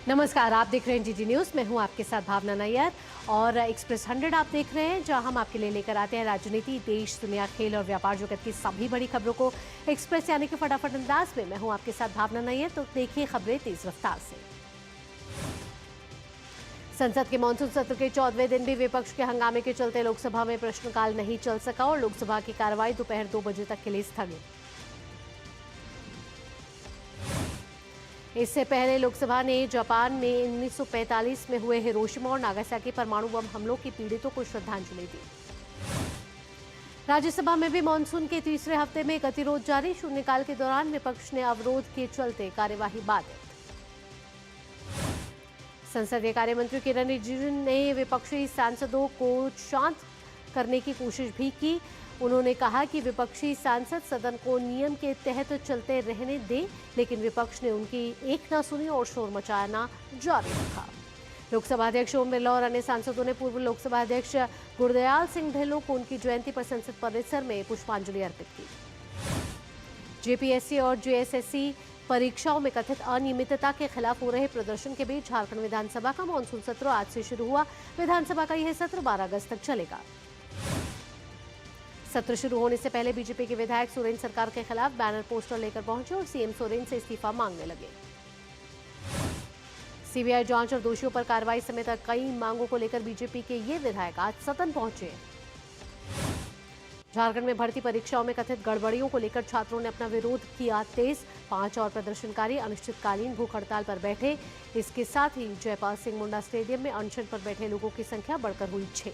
नमस्कार, आप देख रहे हैं जीटी न्यूज। मैं हूं आपके साथ भावना नैयर और एक्सप्रेस 100 आप देख रहे हैं, जहां हम आपके लिए लेकर आते हैं राजनीति, देश, दुनिया, खेल और व्यापार जगत की सभी बड़ी खबरों को एक्सप्रेस यानी कि फटाफट अंदाज में। मैं हूं आपके साथ भावना नैयर। तो देखिए खबरें तेज रफ्तार से। संसद के मानसून सत्र के 14वें दिन भी विपक्ष के हंगामे के चलते लोकसभा में प्रश्नकाल नहीं चल सका और लोकसभा की कार्रवाई दोपहर 2 बजे तक के लिए स्थगित। इससे पहले लोकसभा ने जापान में 1945 में हुए हिरोशिमा और नागासाकी परमाणु बम हमलों के पीड़ितों को श्रद्धांजलि दी। राज्यसभा में भी मानसून के तीसरे हफ्ते में गतिरोध जारी। शून्यकाल के दौरान विपक्ष ने अवरोध के चलते कार्यवाही बाधित। संसदीय कार्य मंत्री किरण रिजिजू ने विपक्षी सांसदों को शांत करने की कोशिश भी की। उन्होंने कहा कि विपक्षी सांसद सदन को नियम के तहत चलते रहने दें, लेकिन विपक्ष ने उनकी एक न सुनी और शोर मचाना जारी रखा। लोकसभा अध्यक्ष ओम बिरला और अन्य सांसदों ने पूर्व लोकसभा अध्यक्ष गुरदयाल सिंह ढिल्लों को उनकी जयंती पर संसद परिसर में पुष्पांजलि अर्पित की। जेपीएससी और जेएसएससी परीक्षाओं में कथित अनियमितता के खिलाफ हो रहे प्रदर्शन के बीच झारखंड विधानसभा का मानसून सत्र आज से शुरू हुआ। विधानसभा का यह सत्र 12 अगस्त तक चलेगा। सत्र शुरू होने से पहले बीजेपी के विधायक सोरेन सरकार के खिलाफ बैनर पोस्टर लेकर पहुंचे और सीएम सोरेन से इस्तीफा मांगने लगे। सीबीआई जांच और दोषियों पर कार्रवाई समेत कई मांगों को लेकर बीजेपी के ये विधायक आज सदन पहुंचे। झारखंड में भर्ती परीक्षाओं में कथित गड़बड़ियों को लेकर छात्रों ने अपना विरोध किया तेज। 5 और प्रदर्शनकारी अनिश्चितकालीन भूख हड़ताल पर बैठे। इसके साथ ही जयपाल सिंह मुंडा स्टेडियम में अनशन पर बैठे लोगों की संख्या बढ़कर हुई 6।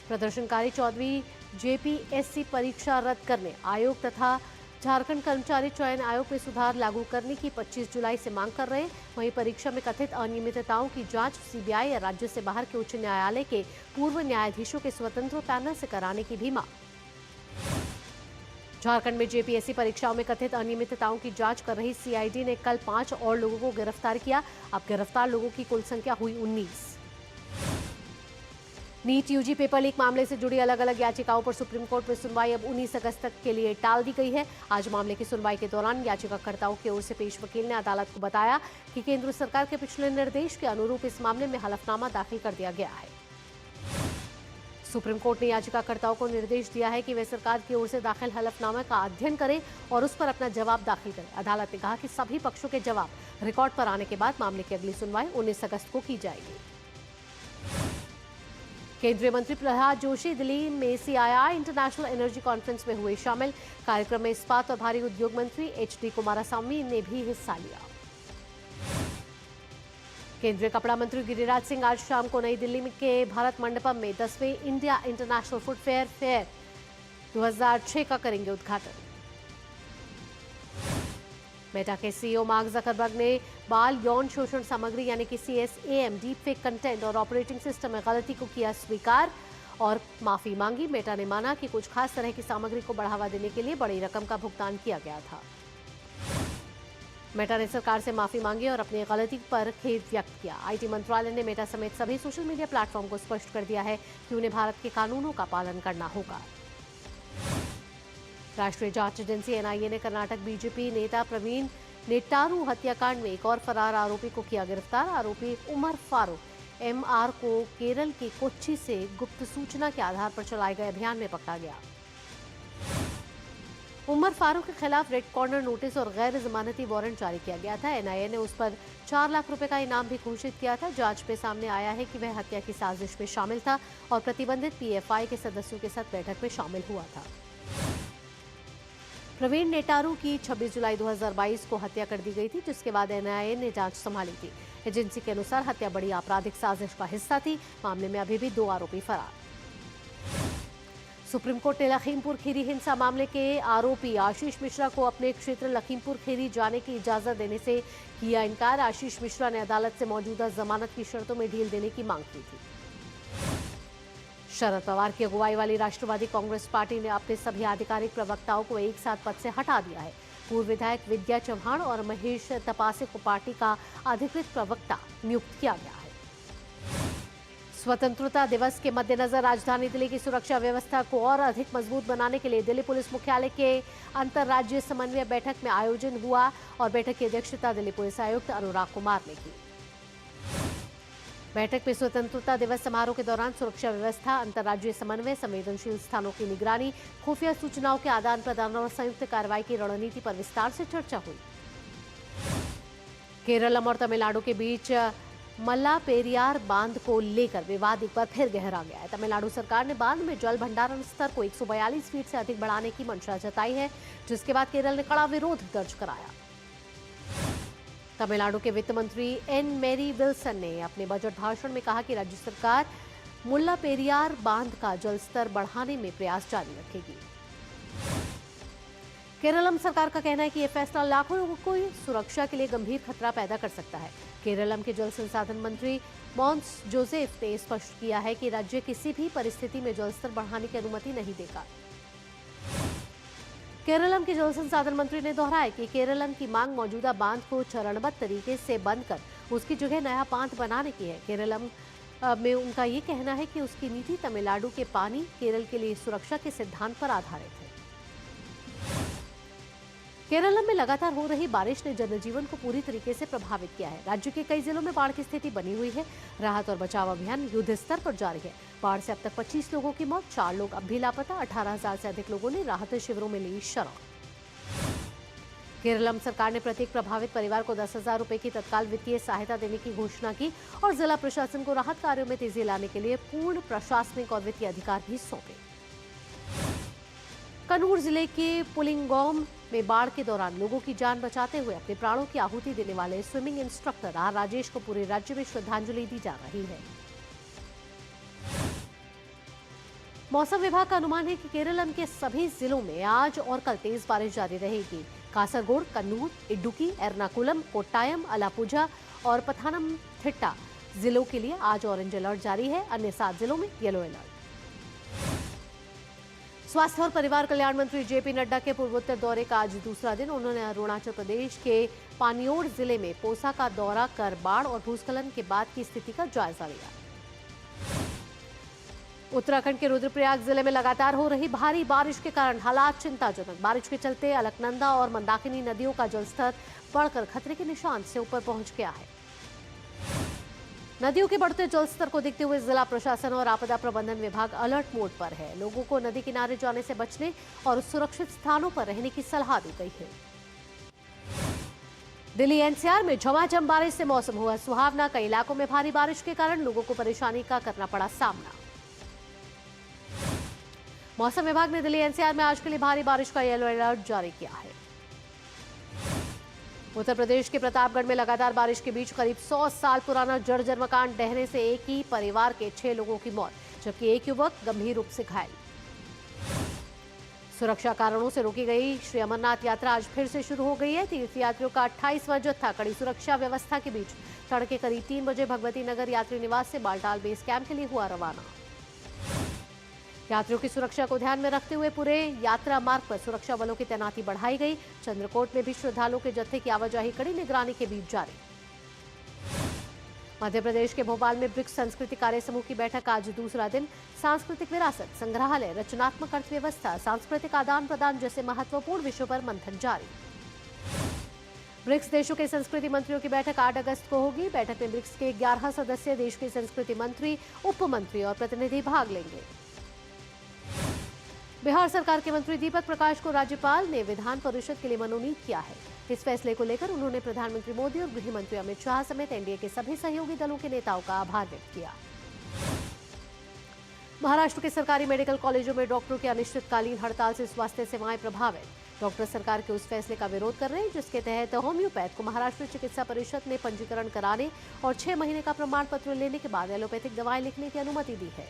प्रदर्शनकारी 14वीं जेपीएससी परीक्षा रद्द करने, आयोग तथा झारखंड कर्मचारी चयन आयोग में सुधार लागू करने की 25 जुलाई से मांग कर रहे। वहीं परीक्षा में कथित अनियमितताओं की जांच सीबीआई या राज्य से बाहर के उच्च न्यायालय के पूर्व न्यायाधीशों के स्वतंत्र पैनल से कराने की भी मांग। झारखंड में जेपीएससी परीक्षाओं में कथित अनियमितताओं की जांच कर रही सीआईडी ने कल 5 और लोगों को गिरफ्तार किया। अब गिरफ्तार लोगों की कुल संख्या हुई 19। नीट यूजी पेपर लीक मामले से जुड़ी अलग अलग याचिकाओं पर सुप्रीम कोर्ट में सुनवाई अब 19 अगस्त तक के लिए टाल दी गई है। आज मामले की सुनवाई के दौरान याचिकाकर्ताओं की ओर से पेश वकील ने अदालत को बताया कि केंद्र सरकार के पिछले निर्देश के अनुरूप इस मामले में हलफनामा दाखिल कर दिया गया है। सुप्रीम कोर्ट ने याचिकाकर्ताओं को निर्देश दिया है कि वे सरकार की ओर से दाखिल हलफनामा का अध्ययन करें और उस पर अपना जवाब दाखिल करें। अदालत ने कहा कि सभी पक्षों के जवाब रिकॉर्ड पर आने के बाद मामले की अगली सुनवाई 19 अगस्त को की जाएगी। केंद्रीय मंत्री प्रहलाद जोशी दिल्ली में सीआईआई इंटरनेशनल एनर्जी कॉन्फ्रेंस में हुए शामिल। कार्यक्रम में इस्पात और भारी उद्योग मंत्री एचडी कुमारस्वामी ने भी हिस्सा लिया। केंद्रीय कपड़ा मंत्री गिरिराज सिंह आज शाम को नई दिल्ली के भारत मंडपम में 10वें इंडिया इंटरनेशनल फुटवेयर फेयर 2006 का करेंगे उद्घाटन। मेटा के सीईओ मार्क जकरबर्ग ने बाल यौन शोषण सामग्री यानी कि CSAM डीपफेक कंटेंट और ऑपरेटिंग सिस्टम में गलती को किया स्वीकार और माफी मांगी। मेटा ने माना कि कुछ खास तरह की सामग्री को बढ़ावा देने के लिए बड़ी रकम का भुगतान किया गया था। मेटा ने सरकार से माफी मांगी और अपनी गलती पर खेद व्यक्त किया। आईटी मंत्रालय ने मेटा समेत सभी सोशल मीडिया प्लेटफॉर्म को स्पष्ट कर दिया है कि उन्हें भारत के कानूनों का पालन करना होगा। राष्ट्रीय जांच एजेंसी एनआईए ने कर्नाटक बीजेपी नेता प्रवीण नेट्टारू हत्याकांड में एक और फरार आरोपी को किया गिरफ्तार। आरोपी उमर फारूक MR को केरल के कोच्चि से गुप्त सूचना के आधार पर चलाए गए अभियान में पकड़ा गया। उमर फारूक के खिलाफ रेड कॉर्नर नोटिस और गैर जमानती वारंट जारी किया गया था। एनआईए ने उस पर 4 लाख रुपए का इनाम भी घोषित किया था। जांच में सामने आया है कि वह हत्या की साजिश में शामिल था और प्रतिबंधित PFI के सदस्यों के साथ बैठक में शामिल हुआ था। प्रवीण नेटारू की 26 जुलाई 2022 को हत्या कर दी गई थी, जिसके बाद एनआईए ने जांच संभाली थी। एजेंसी के अनुसार हत्या बड़ी आपराधिक साजिश का हिस्सा थी। मामले में अभी भी 2 आरोपी फरार। सुप्रीम कोर्ट ने लखीमपुर खीरी हिंसा मामले के आरोपी आशीष मिश्रा को अपने क्षेत्र लखीमपुर खीरी जाने की इजाजत देने से किया इनकार। आशीष मिश्रा ने अदालत से मौजूदा जमानत की शर्तों में ढील देने की मांग की थी। शरद पवार की अगुवाई वाली राष्ट्रवादी कांग्रेस पार्टी ने अपने सभी आधिकारिक प्रवक्ताओं को एक साथ पद से हटा दिया है। पूर्व विधायक विद्या चौहान और महेश तपासे को पार्टी का अधिकृत प्रवक्ता नियुक्त किया गया है। स्वतंत्रता दिवस के मद्देनजर राजधानी दिल्ली की सुरक्षा व्यवस्था को और अधिक मजबूत बनाने के लिए दिल्ली पुलिस मुख्यालय के अंतर्राज्यीय समन्वय बैठक में आयोजन हुआ और बैठक की अध्यक्षता दिल्ली पुलिस आयुक्त अनुराग कुमार ने की। बैठक में स्वतंत्रता दिवस समारोह के दौरान सुरक्षा व्यवस्था, अंतर्राज्यीय समन्वय, संवेदनशील स्थानों की निगरानी, खुफिया सूचनाओं के आदान प्रदान और संयुक्त कार्रवाई की रणनीति पर विस्तार से चर्चा हुई। केरलम और तमिलनाडु के बीच मल्लापेरियार बांध को लेकर विवाद एक बार फिर गहरा गया है। तमिलनाडु सरकार ने बांध में जल भंडारण स्तर को 142 फीट से अधिक बढ़ाने की मंशा जताई है, जिसके बाद केरल ने कड़ा विरोध दर्ज कराया। तमिलनाडु के वित्त मंत्री एन मैरी विल्सन ने अपने बजट भाषण में कहा कि राज्य सरकार मुल्लापेरियार बांध का जलस्तर बढ़ाने में प्रयास जारी रखेगी। केरलम सरकार का कहना है कि यह फैसला लाखों लोगों को सुरक्षा के लिए गंभीर खतरा पैदा कर सकता है। केरलम के जल संसाधन मंत्री मॉन्स जोसेफ ने स्पष्ट किया है कि राज्य किसी भी परिस्थिति में जलस्तर बढ़ाने की अनुमति नहीं देगा। केरलम के जल संसाधन मंत्री ने दोहराया कि केरलम की मांग मौजूदा बांध को चरणबद्ध तरीके से बंद कर उसकी जगह नया बांध बनाने की है। केरलम में उनका ये कहना है कि उसकी नीति तमिलनाडु के पानी केरल के लिए सुरक्षा के सिद्धांत पर आधारित है। केरलम में लगातार हो रही बारिश ने जनजीवन को पूरी तरीके से प्रभावित किया है। राज्य के कई जिलों में बाढ़ की स्थिति बनी हुई है। राहत और बचाव अभियान युद्ध स्तर पर जारी है। बाढ़ से अब तक 25 लोगों की मौत, 4 लोग अब भी लापता, 18,000 से अधिक लोगों ने राहत शिविरों में ली शरण। केरलम सरकार ने प्रत्येक प्रभावित परिवार को 10,000 रुपए की तत्काल वित्तीय सहायता देने की घोषणा की और जिला प्रशासन को राहत कार्यों में तेजी लाने के लिए पूर्ण प्रशासनिक और वित्तीय अधिकार भी सौंपे। कन्नूर जिले के पुलिंगोम में बाढ़ के दौरान लोगों की जान बचाते हुए अपने प्राणों की आहुति देने वाले स्विमिंग इंस्ट्रक्टर आर राजेश को पूरे राज्य में श्रद्धांजलि दी जा रही है। मौसम विभाग का अनुमान है कि केरलम के सभी जिलों में आज और कल तेज बारिश जारी रहेगी। कासरगोड, कन्नूर, इडुक्की, एर्नाकुलम, कोट्टायम, अलापुझा और पथानमथिट्टा जिलों के लिए आज ऑरेंज अलर्ट जारी है। अन्य 7 जिलों में येलो अलर्ट। स्वास्थ्य और परिवार कल्याण मंत्री जेपी नड्डा के पूर्वोत्तर दौरे का आज दूसरा दिन। उन्होंने अरुणाचल प्रदेश के पानियोड़ जिले में पोसा का दौरा कर बाढ़ और भूस्खलन के बाद की स्थिति का जायजा लिया। उत्तराखंड के रुद्रप्रयाग जिले में लगातार हो रही भारी बारिश के कारण हालात चिंताजनक। बारिश के चलते अलकनंदा और मंदाकिनी नदियों का जलस्तर बढ़कर खतरे के निशान से ऊपर पहुंच गया है। नदियों के बढ़ते जलस्तर को देखते हुए जिला प्रशासन और आपदा प्रबंधन विभाग अलर्ट मोड पर है। लोगों को नदी किनारे जाने से बचने और सुरक्षित स्थानों पर रहने की सलाह दी गई है। दिल्ली एनसीआर में झमाझम बारिश से मौसम हुआ सुहावना। कई इलाकों में भारी बारिश के कारण लोगों को परेशानी का करना पड़ा सामना। मौसम विभाग ने दिल्ली एनसीआर में आज के लिए भारी बारिश का येलो अलर्ट जारी किया है। उत्तर प्रदेश के प्रतापगढ़ में लगातार बारिश के बीच करीब 100 साल पुराना जर्जर मकान ढहने से एक ही परिवार के 6 लोगों की मौत, जबकि एक युवक गंभीर रूप से घायल। सुरक्षा कारणों से रोकी गई श्री अमरनाथ यात्रा आज फिर से शुरू हो गई है। तीर्थयात्रियों का 28वां जत्था कड़ी सुरक्षा व्यवस्था के बीच तड़के करीब 3 बजे भगवती नगर यात्री निवास से बालटाल बेस कैंप के लिए हुआ रवाना। यात्रियों की सुरक्षा को ध्यान में रखते हुए पूरे यात्रा मार्ग पर सुरक्षा बलों की तैनाती बढ़ाई गई। चंद्रकोट में भी श्रद्धालुओं के जत्थे की आवाजाही कड़ी निगरानी के बीच जारी। मध्य प्रदेश के भोपाल में ब्रिक्स संस्कृति कार्य समूह की बैठक आज दूसरा दिन। सांस्कृतिक विरासत, संग्रहालय, रचनात्मक अर्थव्यवस्था, सांस्कृतिक आदान प्रदान जैसे महत्वपूर्ण विषयों पर मंथन जारी। ब्रिक्स देशों के संस्कृति मंत्रियों की बैठक 8 अगस्त को होगी। बैठक में ब्रिक्स के 11 सदस्य देश के संस्कृति मंत्री, उप मंत्री और प्रतिनिधि भाग लेंगे। बिहार सरकार के मंत्री दीपक प्रकाश को राज्यपाल ने विधान परिषद के लिए मनोनीत किया है। इस फैसले को लेकर उन्होंने प्रधानमंत्री मोदी और गृह मंत्री अमित शाह समेत एनडीए के सभी सहयोगी दलों के नेताओं का आभार व्यक्त किया। महाराष्ट्र के सरकारी मेडिकल कॉलेजों में डॉक्टरों की अनिश्चितकालीन हड़ताल से स्वास्थ्य सेवाएं प्रभावित। डॉक्टर सरकार के उस फैसले का विरोध कर रहे हैं जिसके तहत होम्योपैथ को महाराष्ट्र चिकित्सा परिषद ने पंजीकरण कराने और 6 महीने का प्रमाण पत्र लेने के बाद एलोपैथिक दवाएं लिखने की अनुमति दी है।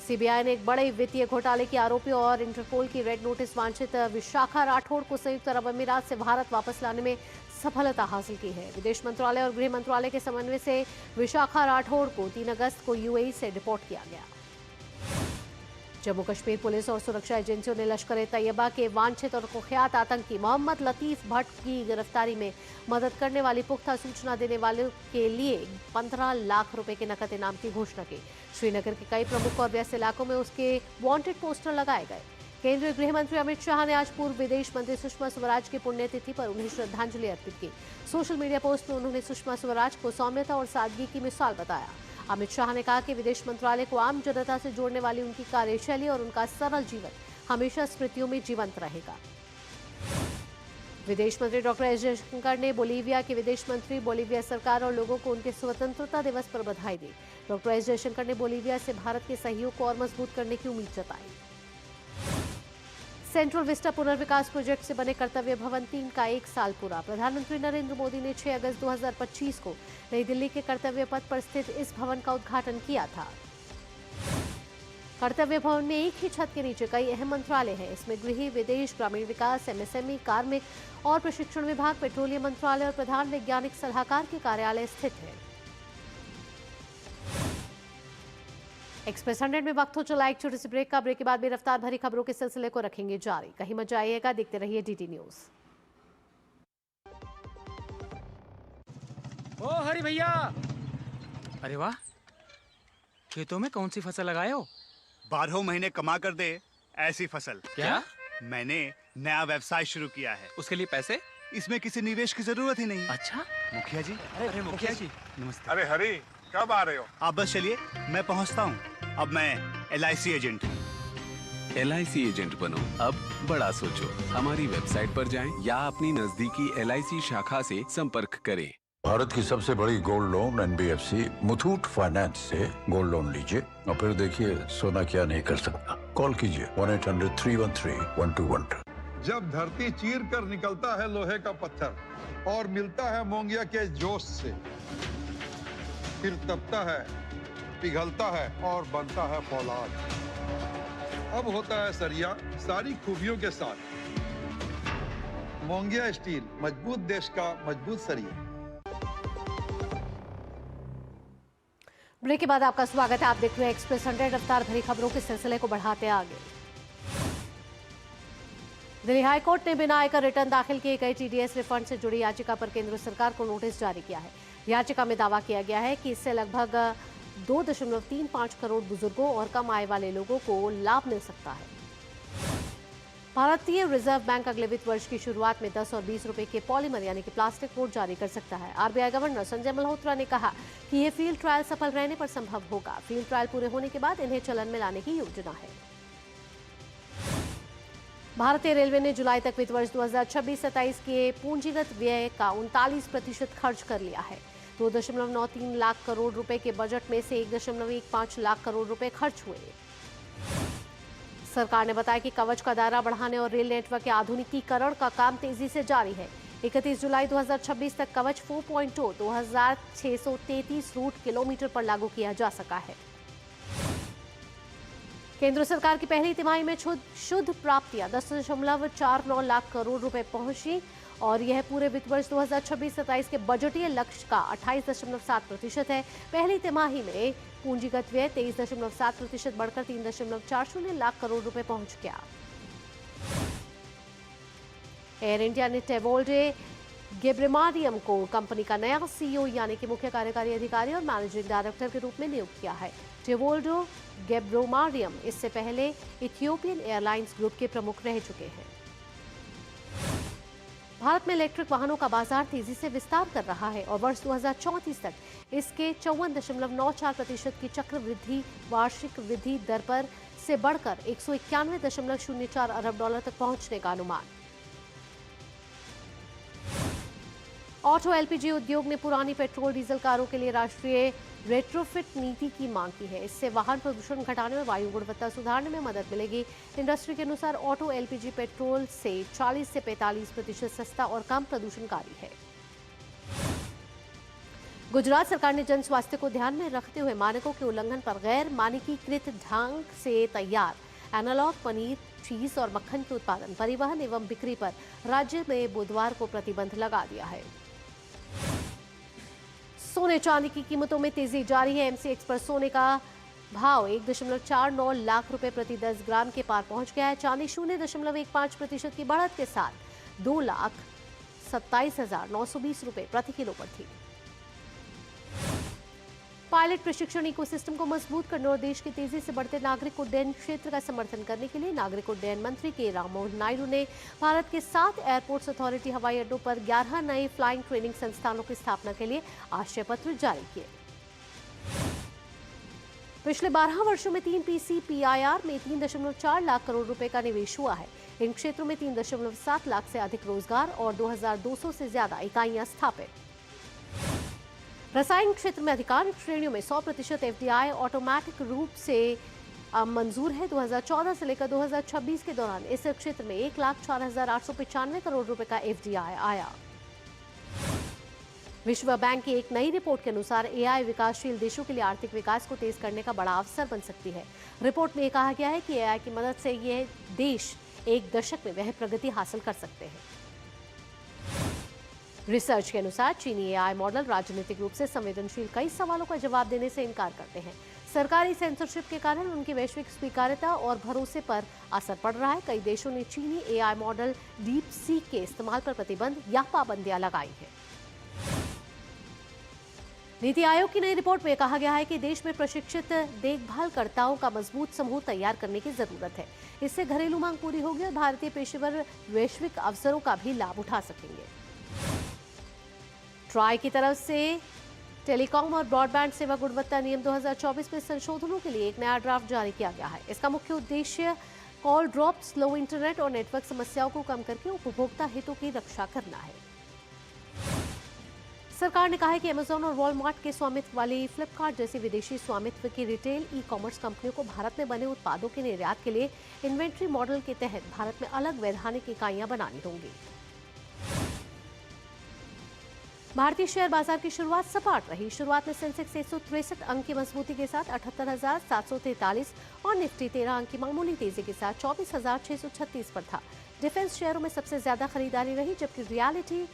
सीबीआई ने एक बड़े वित्तीय घोटाले के आरोपी और इंटरपोल की रेड नोटिस वांछित विशाखा राठौड़ को संयुक्त अरब अमीरात से भारत वापस लाने में सफलता हासिल की है। विदेश मंत्रालय और गृह मंत्रालय के समन्वय से विशाखा राठौड़ को 3 अगस्त को यूएई से डिपोर्ट किया गया। जम्मू कश्मीर पुलिस और सुरक्षा एजेंसियों ने लश्कर-ए-तैयबा के वांछित और कुख्यात आतंकी मोहम्मद लतीफ भट्ट की गिरफ्तारी में मदद करने वाली पुख्ता सूचना देने वालों के लिए 15 लाख रुपए के नकद इनाम की घोषणा की। श्रीनगर के कई प्रमुख और व्यस्त इलाकों में उसके वांटेड पोस्टर लगाए गए। केंद्रीय गृह मंत्री अमित शाह ने आज पूर्व विदेश मंत्री सुषमा स्वराज की पुण्यतिथि पर उन्हें श्रद्धांजलि अर्पित की। सोशल मीडिया पोस्ट में उन्होंने सुषमा स्वराज को सौम्यता और सादगी की मिसाल बताया। अमित शाह ने कहा कि विदेश मंत्रालय को आम जनता से जोड़ने वाली उनकी कार्यशैली और उनका सरल जीवन हमेशा स्मृतियों में जीवंत रहेगा। विदेश मंत्री डॉक्टर एस जयशंकर ने बोलीविया के विदेश मंत्री, बोलीविया सरकार और लोगों को उनके स्वतंत्रता दिवस पर बधाई दी। डॉक्टर एस जयशंकर ने बोलीविया से भारत के सहयोग को और मजबूत करने की उम्मीद जताई। सेंट्रल विस्टा पुनर्विकास प्रोजेक्ट से बने कर्तव्य भवन 3 का 1 साल पूरा। प्रधानमंत्री नरेंद्र मोदी ने 6 अगस्त 2025 को नई दिल्ली के कर्तव्य पथ पर स्थित इस भवन का उद्घाटन किया था। कर्तव्य भवन में एक ही छत के नीचे कई अहम मंत्रालय हैं। इसमें गृह, विदेश, ग्रामीण विकास, एमएसएमई, कार्मिक और प्रशिक्षण विभाग, पेट्रोलियम मंत्रालय और प्रधान वैज्ञानिक सलाहकार के कार्यालय स्थित है। एक्सप्रेस 100 में वक्त हो चला एक छोटे से ब्रेक का। ब्रेक के बाद भी रफ्तार भरी खबरों के सिलसिले को रखेंगे जारी। कहीं मत जाइएगा, देखते रहिए डीटी न्यूज। ओ हरी भैया, अरे वाह, खेतों में कौन सी फसल लगाए हो? 12 महीने कमा कर दे ऐसी फसल। क्या? मैंने नया व्यवसाय शुरू किया है। उसके लिए पैसे? इसमें किसी निवेश की जरूरत ही नहीं। अच्छा, मुखिया जी। अरे मुखिया जी, नमस्ते। अरे हरी, कब आ रहे हो? आप बस चलिए, मैं पहुंचता हूँ। अब मैं LIC एजेंट हूँ। LIC एजेंट बनो, अब बड़ा सोचो। हमारी वेबसाइट पर जाएं या अपनी नजदीकी LIC शाखा से संपर्क करें। भारत की सबसे बड़ी gold loan NBFC Muthoot finance से गोल्ड लोन लीजिए और फिर देखिए सोना क्या नहीं कर सकता। कॉल कीजिए 1-800-313-1212। जब धरती चीर कर निकलता है लोहे का पत्थर और मिलता है मोंगिया के जोश से, फिर तपता है, पिघलता है और बनता है फौलाद। अब होता है सरिया सारी खूबियों के साथ। मोंगिया स्टील, मजबूत देश का मजबूत सरिया। ब्रेक के बाद आपका स्वागत है। आप देख रहे हैं एक्सप्रेस 100। रफ्तार भरी खबरों के सिलसिले को बढ़ाते आगे। दिल्ली हाईकोर्ट ने बिना आयकर रिटर्न दाखिल किए गए TDS रिफंड से जुड़ी याचिका पर केंद्र सरकार को नोटिस जारी किया है। याचिका में दावा किया गया है कि इससे लगभग 2.35 करोड़ बुजुर्गों और कम आय वाले लोगों को लाभ मिल सकता है। भारतीय रिजर्व बैंक अगले वित्त वर्ष की शुरुआत में 10 और 20 रुपए के पॉलीमर यानी कि प्लास्टिक नोट जारी कर सकता है। RBI गवर्नर संजय मल्होत्रा ने कहा कि यह फील्ड ट्रायल सफल रहने पर संभव होगा। फील्ड ट्रायल पूरे होने के बाद इन्हें चलन में लाने की योजना है। भारतीय रेलवे ने जुलाई तक वित्त वर्ष 2026-27 के पूंजीगत व्यय का 39% खर्च कर लिया है। 2.93 लाख करोड़ रुपए के बजट में से 1.15 लाख करोड़ रुपए खर्च हुए। सरकार ने बताया कि कवच का दायरा बढ़ाने और रेल नेटवर्क के आधुनिकीकरण का काम तेजी से जारी है। 31 जुलाई 2026 तक कवच 4.0 2633 रूट किलोमीटर पर लागू किया जा सका है। केंद्र सरकार की पहली तिमाही में शुद्ध प्राप्तियां 10.49 लाख करोड़ रुपए पहुंची और यह पूरे वित्त वर्ष 2026-27 के बजटीय लक्ष्य का 28.7% है। पहली तिमाही में पूंजीगत व्यय 23.7% बढ़कर 3.40 लाख करोड़ रुपए पहुंच गया। एयर इंडिया ने टेवोल्डे गेब्रेमारियम को कंपनी का नया CEO यानी कि मुख्य कार्यकारी अधिकारी और मैनेजिंग डायरेक्टर के रूप में नियुक्त किया है। टेवोल्डो गेब्रेमारियम इससे पहले इथियोपियन एयरलाइंस ग्रुप के प्रमुख रह चुके हैं। भारत में इलेक्ट्रिक वाहनों का बाजार तेजी से विस्तार कर रहा है और वर्ष 2034 तक इसके 54.94% की चक्रवृद्धि वार्षिक वृद्धि दर पर से बढ़कर 191.04 अरब डॉलर तक पहुंचने का अनुमान। ऑटो LPG उद्योग ने पुरानी पेट्रोल डीजल कारों के लिए राष्ट्रीय रेट्रोफिट नीति की मांग की है। इससे वाहन प्रदूषण घटाने और वायु गुणवत्ता सुधारने में मदद मिलेगी। इंडस्ट्री के अनुसार ऑटो LPG पेट्रोल से 40 से 45% सस्ता और कम प्रदूषणकारी है। गुजरात सरकार ने जन स्वास्थ्य को ध्यान में रखते हुए मानकों के उल्लंघन पर गैर मानकीकृत ढंग से तैयार एनालॉग पनीर, चीज और मक्खन के उत्पादन, परिवहन एवं बिक्री पर राज्य में बुधवार को प्रतिबंध लगा दिया है। सोने चांदी की कीमतों में तेजी जारी है। MCX पर सोने का भाव 1.49 लाख रुपए प्रति 10 ग्राम के पार पहुंच गया है। चांदी 0.15% की बढ़त के साथ 2,27,920 रुपए प्रति किलो पर थी। पायलट प्रशिक्षण इकोसिस्टम को मजबूत करने और देश के तेजी से बढ़ते नागरिक उड्डयन क्षेत्र का समर्थन करने के लिए नागरिक उड्डयन मंत्री के राममोहन नायडू ने भारत के 7 एयरपोर्ट्स अथॉरिटी हवाई अड्डों पर 11 नए फ्लाइंग ट्रेनिंग संस्थानों की स्थापना के लिए आशय पत्र जारी किए। पिछले 12 वर्षों में 3 PCPIR में 3.4 लाख करोड़ रुपए का निवेश हुआ है। इन क्षेत्रों में 3.7 लाख से अधिक रोजगार और 2,200 से ज्यादा इकाइयां स्थापित। रसायन क्षेत्र में अधिकांश श्रेणियों में 100% FDI ऑटोमेटिक रूप से मंजूर है। 2014 से लेकर 2026 के दौरान इस क्षेत्र में 1,04,895 करोड़ रुपए का FDI आया। विश्व बैंक की एक नई रिपोर्ट के अनुसार AI विकासशील देशों के लिए आर्थिक विकास को तेज करने का बड़ा अवसर बन सकती है। रिपोर्ट में यह कहा गया है कि AI की मदद से ये देश एक दशक में वह प्रगति हासिल कर सकते हैं। रिसर्च के अनुसार चीनी AI मॉडल राजनीतिक रूप से संवेदनशील कई सवालों का जवाब देने से इनकार करते हैं। सरकारी सेंसरशिप के कारण उनकी वैश्विक स्वीकार्यता और भरोसे पर असर पड़ रहा है। कई देशों ने चीनी AI मॉडल डीप सीक के इस्तेमाल पर प्रतिबंध या पाबंदियां लगाई हैं। नीति आयोग की नई रिपोर्ट में कहा गया है कि देश में प्रशिक्षित देखभालकर्ताओं का मजबूत समूह तैयार करने की जरूरत है। इससे घरेलू मांग पूरी होगी और भारतीय पेशेवर वैश्विक अवसरों का भी लाभ उठा सकेंगे। ट्राई की तरफ से टेलीकॉम और ब्रॉडबैंड सेवा गुणवत्ता नियम 2024 में संशोधनों के लिए एक नया ड्राफ्ट जारी किया गया है। इसका मुख्य उद्देश्य कॉल ड्रॉप, स्लो इंटरनेट और नेटवर्क समस्याओं को कम करके उपभोक्ता हितों की रक्षा करना है। सरकार ने कहा है कि अमेजॉन और वॉलमार्ट के स्वामित्व वाली फ्लिपकार्ट जैसी विदेशी स्वामित्व की रिटेल ई-कॉमर्स कंपनियों को भारत में बने उत्पादों के निर्यात के लिए इन्वेंट्री मॉडल के तहत भारत में अलग वैधानिक इकाइयां बनानी होंगी। भारतीय शेयर बाजार की शुरुआत सपाट रही। शुरुआत में सेंसेक्स 163 अंक की मजबूती के साथ 78,743 और निफ्टी 13 अंक की मामूली तेजी के साथ 24,636 पर था। डिफेंस शेयरों में सबसे ज्यादा खरीदारी रही, जबकि रियलिटी,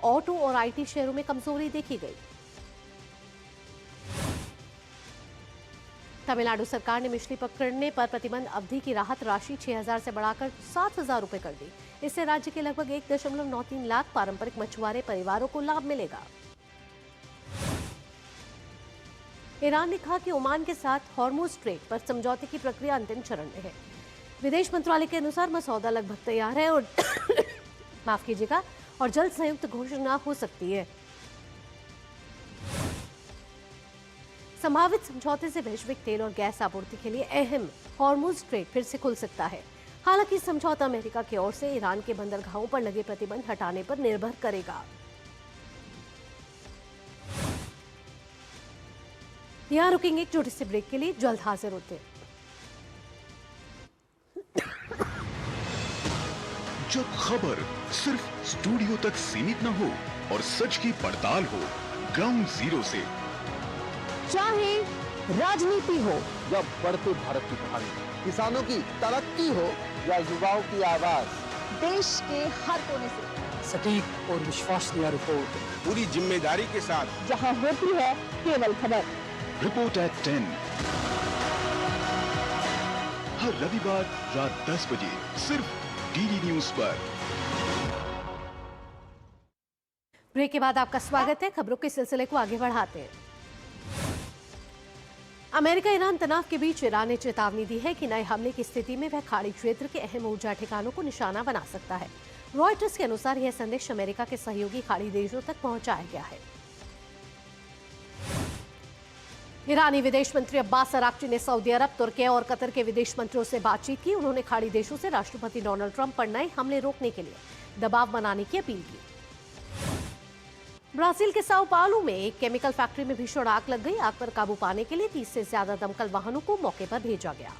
ऑटो और IT शेयरों में कमजोरी देखी गई। तमिलनाडु सरकार ने मछली पकड़ने पर प्रतिबंध अवधि की राहत राशि 6,000 से बढ़ाकर 7,000 रुपए कर दी। इससे राज्य के लगभग 1.93 लाख पारंपरिक मछुआरे परिवारों को लाभ मिलेगा। ईरान ने कहा कि ओमान के साथ हॉर्मुज स्ट्रेट पर समझौते की प्रक्रिया अंतिम चरण में है। विदेश मंत्रालय के अनुसार मसौदा लगभग तैयार है और माफ कीजिएगा और जल्द संयुक्त घोषणा हो सकती है। संभावित समझौते से वैश्विक तेल और गैस आपूर्ति के लिए अहम हॉर्मुज स्ट्रेट फिर से खुल सकता है। हालांकि समझौता अमेरिका की ओर से ईरान के बंदरगाहों पर लगे प्रतिबंध हटाने पर निर्भर करेगा। यहां रुकेंगे एक छोटे से ब्रेक के लिए, जल्द हाजिर होते हैं। जब खबर सिर्फ स्टूडियो तक सीमित न हो और सच की पड़ताल हो ग्राउंड जीरो से, चाहे राजनीति हो या बढ़ते भारत की कहानी, किसानों की तरक्की हो या युवाओं की आवाज, देश के हर कोने से सटीक और विश्वसनीय रिपोर्ट पूरी जिम्मेदारी के साथ, जहां होती है केवल खबर। रिपोर्ट एट 10 हर रविवार रात 10 बजे सिर्फ DD न्यूज पर। ब्रेक के बाद आपका स्वागत है। खबरों के सिलसिले को आगे बढ़ाते हैं। अमेरिका ईरान तनाव के बीच ईरान ने चेतावनी दी है कि नए हमले की स्थिति में वह खाड़ी क्षेत्र के अहम ऊर्जा ठिकानों को निशाना बना सकता है। रॉयटर्स के अनुसार यह संदेश अमेरिका के सहयोगी खाड़ी देशों तक पहुंचाया गया है। ईरानी विदेश मंत्री अब्बास अराक्ची ने सऊदी अरब, तुर्की और कतर के विदेश मंत्रियों से बातचीत की। उन्होंने खाड़ी देशों से राष्ट्रपति डोनाल्ड ट्रंप पर नए हमले रोकने के लिए दबाव बनाने की अपील की। ब्राजील के साओ पाउलो में एक केमिकल फैक्ट्री में भीषण आग लग गई। आग पर काबू पाने के लिए 30 से ज्यादा दमकल वाहनों को मौके पर भेजा गया।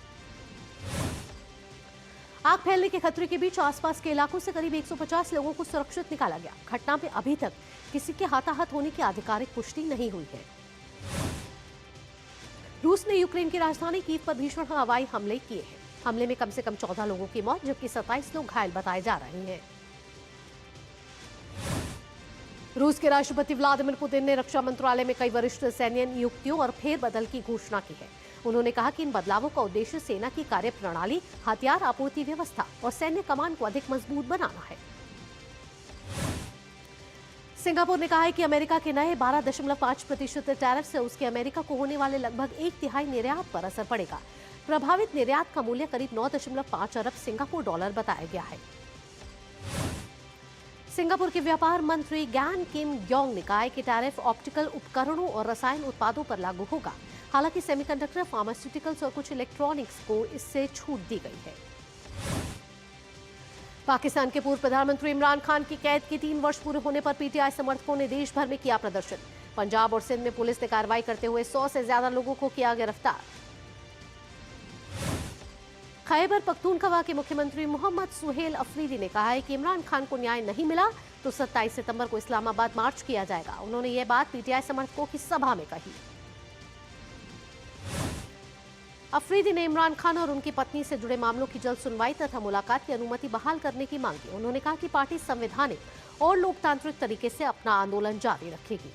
आग फैलने के खतरे के बीच आसपास के इलाकों से करीब 150 लोगों को सुरक्षित निकाला गया। घटना में अभी तक किसी के हताहत होने की आधिकारिक पुष्टि नहीं हुई है। रूस ने यूक्रेन की राजधानी कीव पर भीषण हवाई हमले किए हैं। हमले में कम से कम 14 लोगों की मौत, जबकि 27 लोग घायल बताए जा रहे हैं। रूस के राष्ट्रपति व्लादिमीर पुतिन ने रक्षा मंत्रालय में कई वरिष्ठ सैन्य नियुक्तियों और फेरबदल की घोषणा की है। उन्होंने कहा कि इन बदलावों का उद्देश्य सेना की कार्यप्रणाली, हथियार आपूर्ति व्यवस्था और सैन्य कमान को अधिक मजबूत बनाना है। सिंगापुर ने कहा है कि अमेरिका के नए 12.5% टैरिफ से उसके अमेरिका को होने वाले लगभग 1/3 निर्यात पर असर पड़ेगा। प्रभावित निर्यात का मूल्य करीब 9.5 अरब सिंगापुर डॉलर बताया गया है। सिंगापुर के व्यापार मंत्री गैन किम योंग ने कहा है कि टैरिफ ऑप्टिकल उपकरणों और रसायन उत्पादों पर लागू होगा। हालांकि सेमीकंडक्टर, फार्मास्यूटिकल्स और कुछ इलेक्ट्रॉनिक्स को इससे छूट दी गई है। पाकिस्तान के पूर्व प्रधानमंत्री इमरान खान की कैद के 3 वर्ष पूरे होने पर पीटीआई समर्थकों ने देश भर में किया प्रदर्शन। पंजाब और सिंध में पुलिस ने कार्रवाई करते हुए 100 से ज्यादा लोगों को किया गिरफ्तार। खैबर पख्तूनख्वा के मुख्यमंत्री मोहम्मद सुहेल अफरीदी ने कहा है कि इमरान खान को न्याय नहीं मिला तो 27 सितंबर को इस्लामाबाद मार्च किया जाएगा। उन्होंने यह बात पीटीआई समर्थकों की सभा में कही। अफरीदी ने इमरान खान और उनकी पत्नी से जुड़े मामलों की जल्द सुनवाई तथा मुलाकात की अनुमति बहाल करने की मांग की। उन्होंने कहा कि पार्टी संवैधानिक और लोकतांत्रिक तरीके से अपना आंदोलन जारी रखेगी।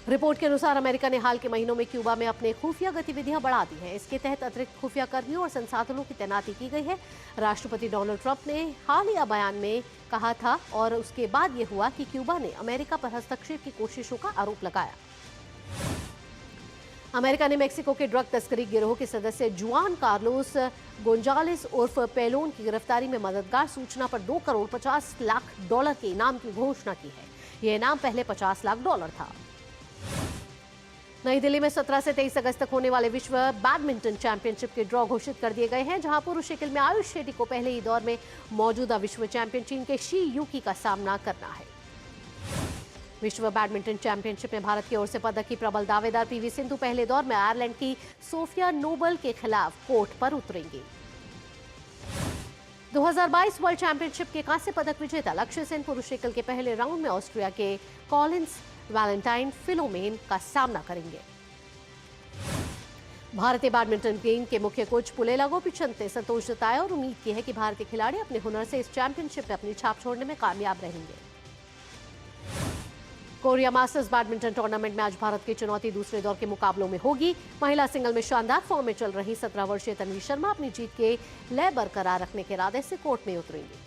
रिपोर्ट के अनुसार अमेरिका ने हाल के महीनों में क्यूबा में अपने खुफिया गतिविधियां बढ़ा दी हैं। इसके तहत अतिरिक्त खुफिया कर्मियों और संसाधनों की तैनाती की गई है। राष्ट्रपति डोनाल्ड ट्रंप ने हालिया बयान में कहा था और उसके बाद यह हुआ कि क्यूबा ने अमेरिका पर हस्तक्षेप की कोशिशों का आरोप लगाया। अमेरिका ने मेक्सिको के ड्रग तस्करी गिरोह के सदस्य जुआन कार्लोस गोंजालेस उर्फ पेलोन की गिरफ्तारी में मददगार सूचना पर $2 करोड़ 50 लाख के इनाम की घोषणा की है। यह इनाम पहले $50 लाख था। नई दिल्ली में 17 से 23 अगस्त तक होने वाले विश्व बैडमिंटन चैंपियनशिप के ड्रॉ घोषित कर दिए गए हैं, जहां पुरुष एकल में आयुष शेट्टी को पहले ही दौर में मौजूदा विश्व चैंपियन चीन के शी यूकी का सामना करना है। विश्व बैडमिंटन चैंपियनशिप में भारत की ओर से पदक की प्रबल दावेदार पीवी सिंधु पहले दौर में आयरलैंड की सोफिया नोबल के खिलाफ कोर्ट पर उतरेंगी। 2022 वर्ल्ड चैंपियनशिप के कांस्य पदक विजेता लक्ष्य सेन पुरुष एकल के पहले राउंड में ऑस्ट्रिया के कॉलिंस वैलेंटाइन फिलोमेन का सामना करेंगे। भारतीय बैडमिंटन टीम के मुख्य कोच पुलेला गोपीचंद ने संतोष जताया और उम्मीद की है कि भारतीय खिलाड़ी अपने हुनर से इस चैंपियनशिप में अपनी छाप छोड़ने में कामयाब रहेंगे। कोरिया मास्टर्स बैडमिंटन टूर्नामेंट में आज भारत की चुनौती दूसरे दौर के मुकाबलों में होगी। महिला सिंगल में शानदार फॉर्म में चल रही 17 वर्षीय तन्वी शर्मा अपनी जीत के लय बरकरार रखने के इरादे से कोर्ट में उतरेंगी।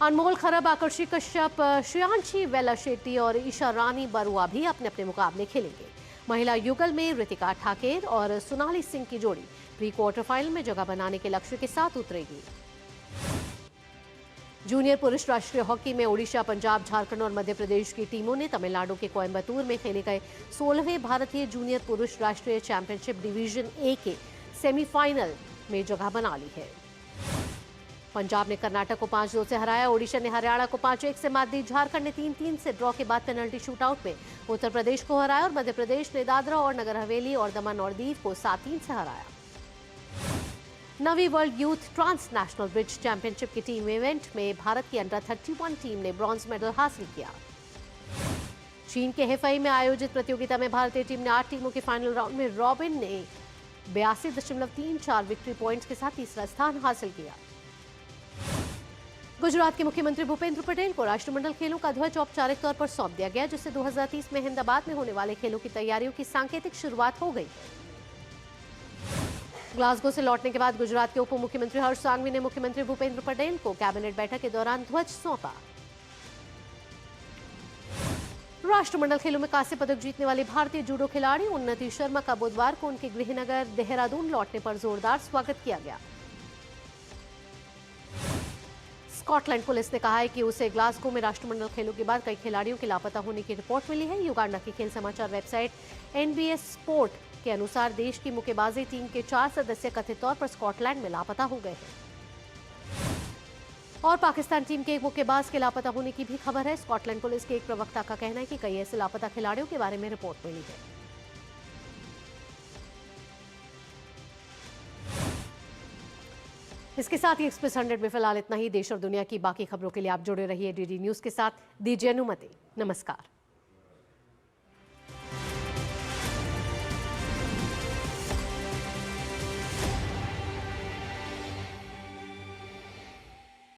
अनमोल खरब, आकर्षी कश्यप, श्रेयांशी वेला शेट्टी और ईशा रानी बरुआ भी अपने अपने मुकाबले खेलेंगे। महिला युगल में ऋतिका ठाकेर और सोनाली सिंह की जोड़ी प्री क्वार्टर फाइनल में जगह बनाने के लक्ष्य के साथ उतरेगी। जूनियर पुरुष राष्ट्रीय हॉकी में ओडिशा, पंजाब, झारखंड और मध्य प्रदेश की टीमों ने तमिलनाडु के कोयम्बटूर में खेले गए 16वें भारतीय जूनियर पुरुष राष्ट्रीय चैंपियनशिप डिवीजन ए के सेमीफाइनल में जगह बना ली है। पंजाब ने कर्नाटक को 5-2 से हराया। ओडिशा ने हरियाणा को 5-1 से मात दी। झारखंड ने 3-3 से ड्रॉ के बाद पेनल्टी शूटआउट में उत्तर प्रदेश को हराया और मध्य प्रदेश ने दादरा और नगर हवेली और दमन और दीव को 7-3 से हराया। नवी world youth transnational bridge championship की टीम इवेंट में भारत की अंडर 31 टीम ने ब्रॉन्ज मेडल हासिल किया। चीन के हेफई में आयोजित प्रतियोगिता में भारतीय टीम ने 8 टीमों के फाइनल राउंड में रॉबिन ने 82.34 विक्ट्री पॉइंट्स के साथ तीसरा स्थान हासिल किया। गुजरात के मुख्यमंत्री भूपेंद्र पटेल को राष्ट्रमंडल खेलों का ध्वज औपचारिक तौर पर सौंप दिया गया, जिससे 2030 में अहमदाबाद में होने वाले खेलों की तैयारियों की सांकेतिक शुरुआत हो गई। ग्लासगो से लौटने के बाद गुजरात के उप मुख्यमंत्री हर्ष सांघवी ने मुख्यमंत्री भूपेंद्र पटेल को कैबिनेट बैठक के दौरान ध्वज सौंपा। राष्ट्रमंडल खेलों में कांस्य पदक जीतने वाली भारतीय जूडो खिलाड़ी उन्नति शर्मा का बुधवार को उनके गृहनगर देहरादून लौटने पर जोरदार स्वागत किया गया। स्कॉटलैंड पुलिस ने कहा है कि उसे ग्लासगो में राष्ट्रमंडल खेलों के बाद कई खिलाड़ियों के लापता होने की रिपोर्ट मिली है। युगांडा की खेल समाचार वेबसाइट NBS स्पोर्ट के अनुसार देश की मुक्केबाजी टीम के 4 सदस्य कथित तौर पर स्कॉटलैंड में लापता हो गए हैं। और पाकिस्तान टीम के एक मुक्केबाज के लापता होने की भी खबर है। स्कॉटलैंड पुलिस के एक प्रवक्ता का कहना है कि कई ऐसे लापता खिलाड़ियों के बारे में रिपोर्ट मिली है। इसके साथ ही एक्सप्रेस 100 में फिलहाल इतना ही। देश और दुनिया की बाकी खबरों के लिए आप जुड़े रहिए DD न्यूज के साथ। दीजिए अनुमति। नमस्कार।